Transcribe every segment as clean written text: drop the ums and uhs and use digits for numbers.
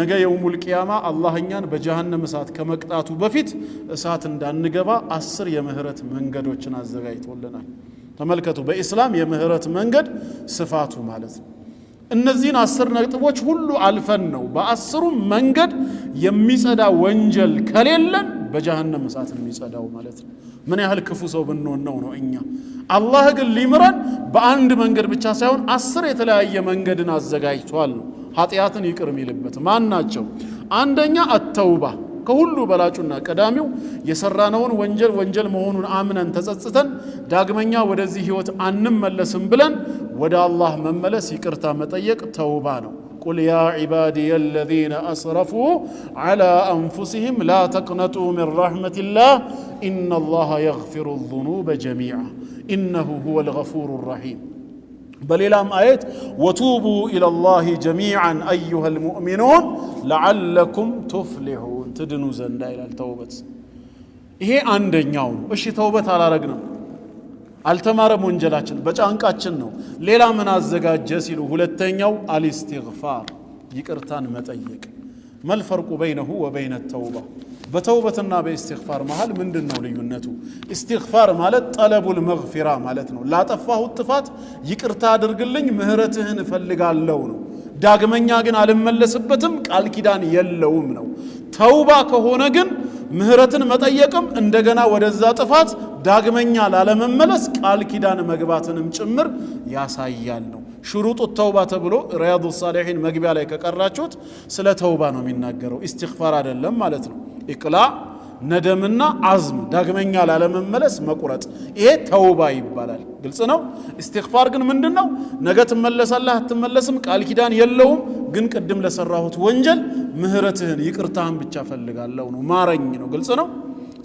ነገ የውሙል ቂያማ አላህኛን በጀሃነም እሳት ከመቅጣቱ በፊት እሳት እንዳንገባ 10 የምህረት መንገዶችን አዘጋጅቶልናል። ተመልከቱ በእስላም የምህረት መንገድ ስፋቱ ማለት ነው። እነዚህን 10 ነጥቦች ሁሉ አልፈን ነው በ10ሩ መንገድ የሚጸዳ ወንጀል ከሌለን በጀሃነም እሳት የሚጸዳው ማለት ነው። ምን ያህል ክፉ ሰው ብንሆን ነው እኛ። አላህ ግን ሊምረን በአንድ መንገድ ብቻ ሳይሆን 10 የተለያየ መንገድን አዘጋጅቷል ነው ኃጢያትን ይቅር የሚልበት። ማን ናቸው? አንደኛ አተውባ፣ ከሁሉ በላጩና ቀዳሚው የሰራነውን ወንጀል መሆኑን አምነን ተጸጽተን ዳግመኛ ወደዚህ ህይወት አንመለስም ብለን ወደ አላህ መመለስ ይቅርታ መጠየቅ ተውባ ነው። ቁል ያ ዒባዲየ አለዚነ አስረፉ ዐላ አንፉሲሂም ላ ተቅነጡ ሚን ረሕመቲላህ ኢነላሃ የግፊሩ ዙኑበ ጀሚዓ ኢነሁ ሁወል ገፉሩ ረሒም። በሌላም አየት ወቱቡ ኢለላሂ ጀሚዓን አዩሀል ሙእሚኑን ለዓለኩም ቱፍሊሑን ትድኑ ዘንዳ ይላል። ተውበት ይሄ አንደኛው ነው። እሺ ተውበት አላረግንም፣ አልተማረም፣ ወንጀላችን በጫንቃችን ነው። ሌላ ምን አዘጋጀ ሲሉ ሁለተኛው አልኢስቲግፋር ይቅርታን መጠየቅ። መልፈርቁ በይነሁ ወበይነ ተውባ፣ በተውበትና በኢስቲግፋር መሃል ምንድነው ልዩነቱ? ኢስቲግፋር ማለት ጠለቡል መግፊራ ማለት ነው። ላጠፋሁት ጥፋት ይቅርታ አድርግልኝ ምህረትህን እፈልጋለሁ ነው። ዳግመኛ ግን አልመለስበትም ቃል ኪዳን የለውም ነው። ተውባ ከሆነ ግን ምህረትን መጠየቅም እንደገና ወደዛ ጥፋት ዳግመኛ ላለመመለስ ቃል ኪዳን መግባትንም ጭምር ያሳያል ነው። ሽሩጡ ተውባ ተብሎ ሪያዱ ሳሊሒን መግቢያ ላይ ከቀራችሁት ስለ ተውባ ነው የሚናገረው፣ ኢስቲግፋር አይደለም ማለት ነው። ኢቅላዕ ነደምና አዝም ዳግመኛ ላለመመለስ መቁረጥ፣ ይሄ ተውባ ይባላል። ግልጽ ነው። ኢስቲግፋር ግን ምንድነው? ነገ ትመለሳለህ አትመለስም ቃል ኪዳን የለውም፣ ግን ቅድም ለሰራሁት ወንጀል ምህረትህን ይቅርታህን ብቻ ፈልጋለሁ ነው፣ ማረኝ ነው። ግልጽ ነው።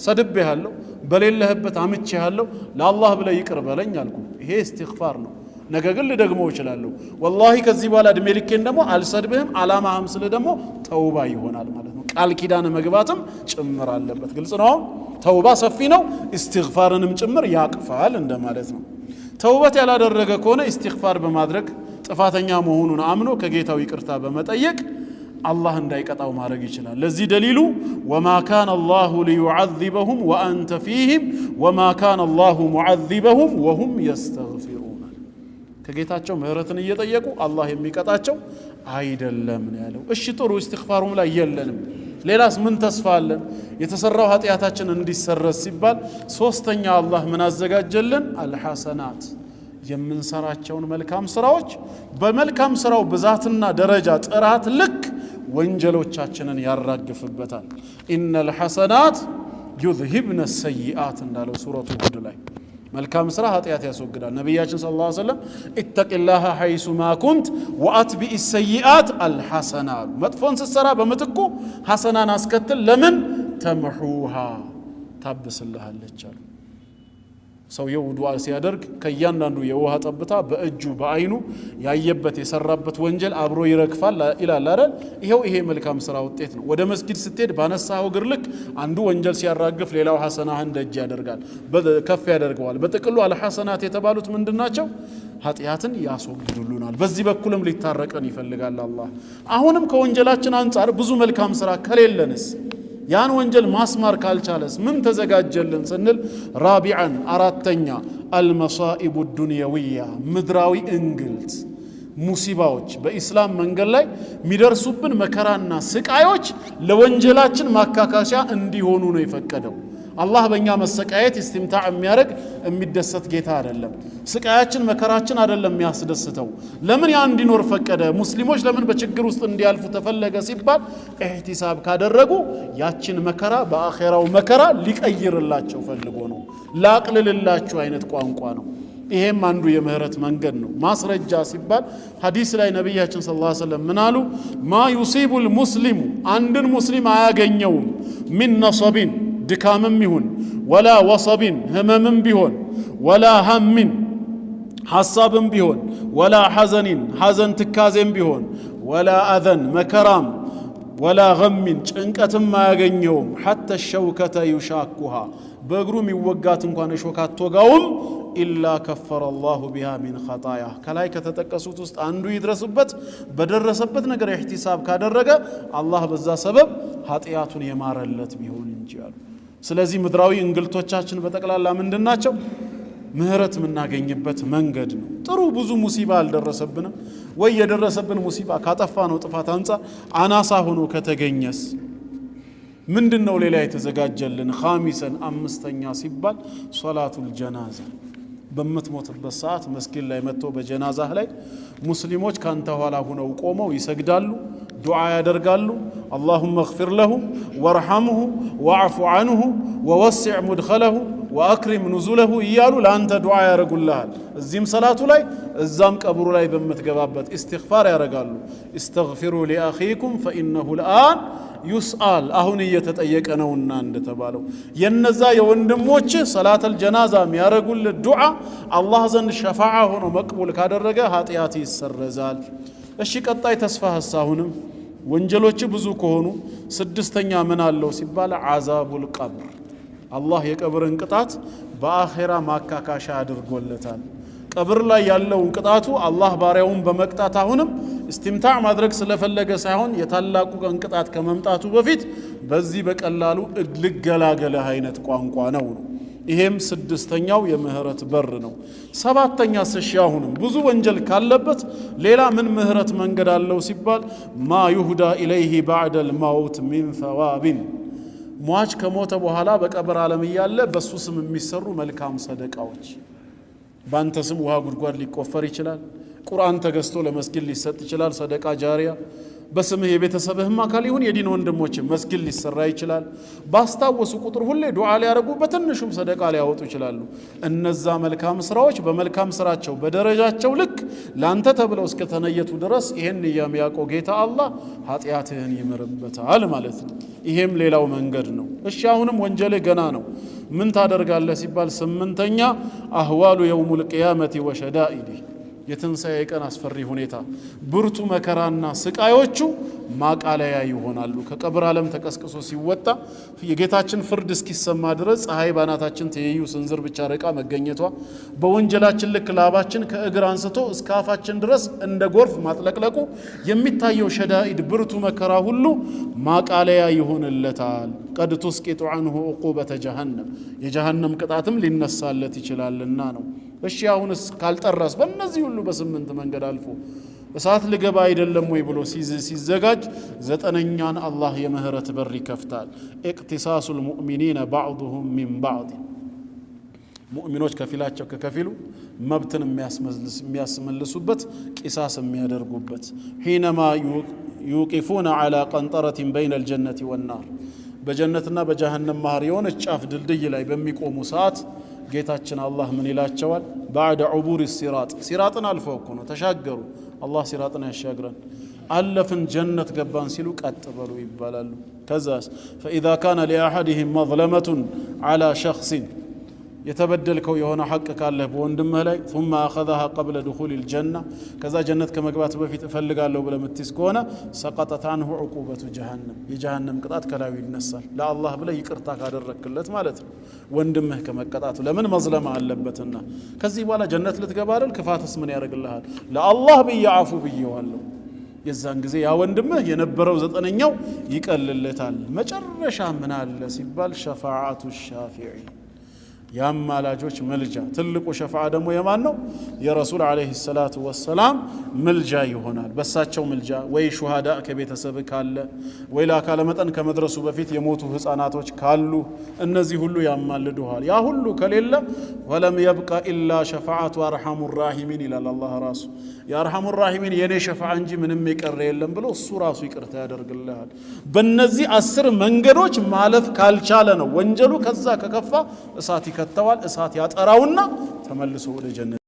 ሰድቤሃለሁ፣ በሌለህበት አምቼሃለሁ፣ ለአላህ ብለህ ይቅር በለኝ አልኩ፣ ይሄ ኢስቲግፋር ነው። ነገ ግን ልደግመው እችላለሁ፣ ወላሂ ከዚህ በኋላ እድሜ ልኬን ደግሞ አልሰድብህም አላማህም ስለ ደግሞ ተውባ ይሆናል ማለት ነው። ቃል ኪዳን መግባትም ጭምር አለበት። ግልጽ ነው። ተውባ ሰፊ ነው፣ ኢስቲግፋርንም ጭምር ያቅፋል እንደማለት ነው። ተውበት ያላደረገ ከሆነ ኢስቲግፋር በማድረግ ጥፋተኛ መሆኑን አምኖ ከጌታው ይቅርታ በመጠየቅ አላህ እንዳይቀጣው ማድረግ ይችላል። ለዚህ ደሊሉ ወማ ካነ አላሁ ሊዩዐዚበሁም ወአንተ ፊህም ወማ ካነ አላሁ ሙዐዚበሁም ወሁም የስተግፊሩን። ከጌታቸው ምህረትን እየጠየቁ አላህ የሚቀጣቸው አይደለም ነው ያለው። እሺ ጥሩ፣ ኢስቲግፋሩም ላይ የለንም፣ ሌላስ ምን ተስፋ አለን? የተሰራው ኃጢአታችን እንዲሰረዝ ሲባል ሶስተኛ አላህ ምን አዘጋጀልን? አልሐሰናት፣ የምንሰራቸውን መልካም ስራዎች በመልካም ስራው ብዛትና ደረጃ ጥራት ልክ ወንጀሎቻችንን ያራግፍበታል። ኢነል ሐሰናት ዩዝሂብነ ሰይአት እንዳለው ሱረቱ ሁድ ላይ መልካም ስራ ኃጢአት ያስወግዳል። ነቢያችን ሰለላሁ ዐለይሂ ወሰለም ኢተቂላህ ሐይሱ ማ ኩንት ወአትቢኢ ሰይአት አልሐሰና፣ መጥፎን ስትሰራ በምትኩ ሐሰናን አስከትል። ለምን? ተምሑሃ ታብስልሃለች አሉ። ሰውየው ዱዓ ሲያደርግ ከእያንዳንዱ የውሃ ጠብታ በእጁ በአይኑ ያየበት የሰራበት ወንጀል አብሮ ይረግፋል ይላል አይደል? ይሄ መልካም ስራ ውጤት ነው። ወደ መስጊድ ስትሄድ ባነሳው እግር ልክ አንዱ ወንጀል ሲያራግፍ ሌላው ሐሰናህን ደጅ ያደርጋል፣ ከፍ ያደርገዋል። በጥቅሉ አልሐሰናት የተባሉት ምንድናቸው? ኃጢአትን ያስወግዱልናል። በዚህ በኩልም ሊታረቀን ይፈልጋል አላህ። አሁንም ከወንጀላችን አንጻር ብዙ መልካም ስራ ከሌለንስ ያን ወንጀል ማስማር ካልቻለስ ምን ተዘጋጀልን ስንል ራቢዓን አራተኛ አልመሳኢቡ ዱንያዊያ ምድራዊ እንግልት ሙሲባዎች በኢስላም መንገድ ላይ የሚደርሱብን መከራና ስቃዮች ለወንጀላችን ማካካሻ እንዲሆኑ ነው የፈቀደው። አላህ በእኛ መሰቃየት ኢስቲምታዕ የሚያደርግ የሚደሰት ጌታ አይደለም። ስቃያችን መከራችን አይደለም የሚያስደስተው። ለምን ያ እንዲኖር ፈቀደ? ሙስሊሞች ለምን በችግር ውስጥ እንዲያልፉ ተፈለገ ሲባል ኢህቲሳብ ካደረጉ ያችን መከራ በአኼራው መከራ ሊቀይርላቸው ፈልጎ ነው። ላቅልልላችሁ አይነት ቋንቋ ነው። ይሄም አንዱ የምህረት መንገድ ነው። ማስረጃ ሲባል ሐዲስ ላይ ነቢያችን ሰለላሁ ዐለይሂ ወሰለም ምን አሉ? ማ ዩሲቡል ሙስሊሙ አንድን ሙስሊም አያገኘውም ሚን ነሰቢን ድካምም ይሁን ወላ ወሰቢን ህመምም ቢሆን ወላ ሀሚን ሐሳብም ቢሆን ወላ ሐዘኒን ሐዘን ትካዜም ቢሆን ወላ አዘን መከራም ወላ ገሚን ጭንቀትም አያገኘውም ሐተ ሸውከተ ዩሻኩሃ በእግሩ የሚወጋት እንኳን እሾህ አትወጋውም ኢላ ከፈረ አላሁ ቢሃ ሚን ኸጣያ ከላይ ከተጠቀሱት ውስጥ አንዱ ይድረስበት በደረሰበት ነገር ኢህቲሳብ ካደረገ አላህ በዛ ሰበብ ኃጢያቱን የማረለት ቢሆን እንጂ አሉ። ስለዚህ ምድራዊ እንግልቶቻችን በጠቅላላ ምንድናቸው? ምህረት የምናገኝበት መንገድ ነው። ጥሩ ብዙ ሙሲባ አልደረሰብንም ወይ የደረሰብን ሙሲባ ካጠፋ ነው ጥፋት አንጻር አናሳ ሆኖ ከተገኘስ ምንድነው ሌላ የተዘጋጀልን? ኻሚሰን አምስተኛ ሲባል ሶላቱል ጀናዛ በምትሞትበት ሰዓት መስጊድ ላይ መጥቶ በጀናዛህ ላይ ሙስሊሞች ካንተ ኋላ ሆነው ቆመው ይሰግዳሉ፣ ዱዓ ያደርጋሉ። አላሁመ እግፊር ለሁ ወርሐምሁ ወዕፉ ዐንሁ ወወሲዕ ሙድኸለሁ ወአክሪም ኑዙለሁ እያሉ ለአንተ ዱዓ ያደርጉልሃል። እዚህም ሰላቱ ላይ እዛም ቀብሩ ላይ በምትገባበት ኢስቲግፋር ያደርጋሉ። ኢስተግፊሩ ሊአኺኩም ፈኢነሁ ልአን ዩስአል አሁን እየተጠየቀ ነውና እንደተባለው የነዛ የወንድሞች ሰላተል ጀናዛ የሚያደርጉልህ ዱዓ አላህ ዘንድ ሸፋዓ ሆኖ መቅቡል ካደረገ ኃጢአት ይሰረዛል። እሺ ቀጣይ ተስፋህስ አሁንም ወንጀሎች ብዙ ከሆኑ ስድስተኛ ምን አለው ሲባል ዓዛቡል ቀብር አላህ የቀብርን ቅጣት በአኼራ ማካካሻ አድርጎለታል። ቀብር ላይ ያለውን ቅጣቱ አላህ ባሪያውን በመቅጣት አሁንም እስትምታዕ ማድረግ ስለፈለገ ሳይሆን የታላቁ ቀን ቅጣት ከመምጣቱ በፊት በዚህ በቀላሉ ልገላገለህ አይነት ቋንቋ ነው። ይሄም ስድስተኛው የምህረት በር ነው። ሰባተኛ ስሺ አሁንም ብዙ ወንጀል ካለበት ሌላ ምን ምህረት መንገድ አለው ሲባል ማ ይሁዳ ኢለይሂ ባዕደል መውት ሚን ሰዋቢን ሟች ከሞተ በኋላ በቀብር ዓለም እያለ በሱ ስም የሚሰሩ መልካም ሰደቃዎች። ባንተ ስም ውሃ ጉድጓድ ሊቆፈር ይችላል። ቁርአን ተገዝቶ ለመስጊድ ሊሰጥ ይችላል፣ ሰደቃ ጃሪያ። በስምህ የቤተሰብህም አካል ይሁን የዲን ወንድሞች መስጊድ ሊሰራ ይችላል። ባስታወሱ ቁጥር ሁሌ ዱዓ ሊያደርጉ በትንሹም ሰደቃ ሊያወጡ ይችላሉ። እነዛ መልካም ስራዎች በመልካም ስራቸው በደረጃቸው ልክ ላንተ ተብለው እስከተነየቱ ድረስ ይሄን የሚያውቀው ጌታ አላህ ኃጢአትህን ይምርበታል ማለት ነው። ይሄም ሌላው መንገድ ነው። እሺ አሁንም ወንጀልህ ገና ነው። ምን ታደርጋለህ ሲባል ስምንተኛ አህዋሉ የውሙል ቂያመቲ ወሸዳኢዲ የትንሣኤ ቀን አስፈሪ ሁኔታ ብርቱ መከራና ስቃዮቹ ማቃለያ ይሆናሉ። ከቀብር ዓለም ተቀስቅሶ ሲወጣ የጌታችን ፍርድ እስኪሰማ ድረስ ፀሐይ ባናታችን ትይዩ ስንዝር ብቻ ርቃ መገኘቷ በወንጀላችን ልክ ላባችን ከእግር አንስቶ እስከ አፋችን ድረስ እንደ ጎርፍ ማጥለቅለቁ የሚታየው ሸዳኢድ ብርቱ መከራ ሁሉ ማቃለያ ይሆንለታል። ቀድ ቱስቂጡ ዐንሁ ዑቁበተ ጀሃነም የጀሃነም ቅጣትም ሊነሳለት ይችላልና ነው። እሺ አሁንስ ካልጠራስ በእነዚህ ሁሉ በስምንት መንገድ አልፎ እሳት ልገባ አይደለም ወይ ብሎ ሲዘጋጅ ዘጠነኛን አላህ የምህረት በር ይከፍታል። ኢቅቲሳሱል ሙእሚኒነ ባዕዱሁም ሚን ባዕድ ሙእሚኖች ከፊላቸው ከከፊሉ መብትን የሚያስመልሱበት ቂሳስ የሚያደርጉበት ሒነማ ዩቂፉነ ዐላ ቀንጠረቲን በይነል ጀነቲ ወናር በጀነትና በጀሃነም መሃል የሆነ ጫፍ ድልድይ ላይ በሚቆሙ ሰዓት ጌታችን አላህ ምን ይላቸዋል? ባዕደ ዑቡር ሲራጥ ሲራጥን አልፈው እኮ ነው ተሻገሩ። አላህ ሲራጥን ያሻግረን። አለፍን ጀነት ገባን ሲሉ ቀጥ በሉ ይባላሉ። ከዛስ ፈኢዛ ካነ ሊአሐድህም መዝለመቱን ዐላ ሸኽሲን የተበደልከው የሆነ ሐቅ ካለህ በወንድምህ ላይ ثم أخذها قبل دخول الجنة ከዛ ጀነት ከመግባት በፊት እፈልጋለሁ ብለህ የምትይዝ ከሆነ ሰቀጠት عنه عقوبة جهنم የጀሃነም ቅጣት ከላዩ ይነሳል። ለአላህ ብለህ ይቅርታ ካደረክለት ማለት ነው። ወንድምህ ከመቀጣቱ ለምን መዝለማ አለበትና። ከዚህ በኋላ ጀነት ልትገባ አይደል? ክፋትስ ምን ያደርግልሃል? ለአላህ ብዬ አፉ ብዬዋለሁ። የዛን ጊዜ ያ ወንድምህ የነበረው ዘጠነኛው ይቀልለታል። መጨረሻ ምን አለ ሲባል ሸፋዓቱ ሻፊዒ የአማላጆች ምልጃ። ትልቁ ሸፋዓ ደግሞ የማን ነው? የረሱል ዓለይሂ ሰላቱ ወሰላም ምልጃ ይሆናል። በሳቸው ምልጃ ወይ ሹሃዳ ከቤተሰብ ካለ ወይ ለአካለ መጠን ከመድረሱ በፊት የሞቱ ህፃናቶች ካሉ እነዚህ ሁሉ ያማልዱሃል። ያ ሁሉ ከሌለ ወለም የብቃ ኢላ ሸፋዓቱ አርሐሙ ራሒሚን ይላል አላህ ራሱ። የአርሐሙ ራሒሚን የኔ ሸፋዓ እንጂ ምንም የቀረ የለም ብሎ እሱ ራሱ ይቅርታ ያደርግልሃል። በእነዚህ 10 መንገዶች ማለፍ ካልቻለ ነው ወንጀሉ ከዛ ከከፋ እሳት ይከተዋል። እሳት ያጠራውና ተመልሶ ወደ ጀነት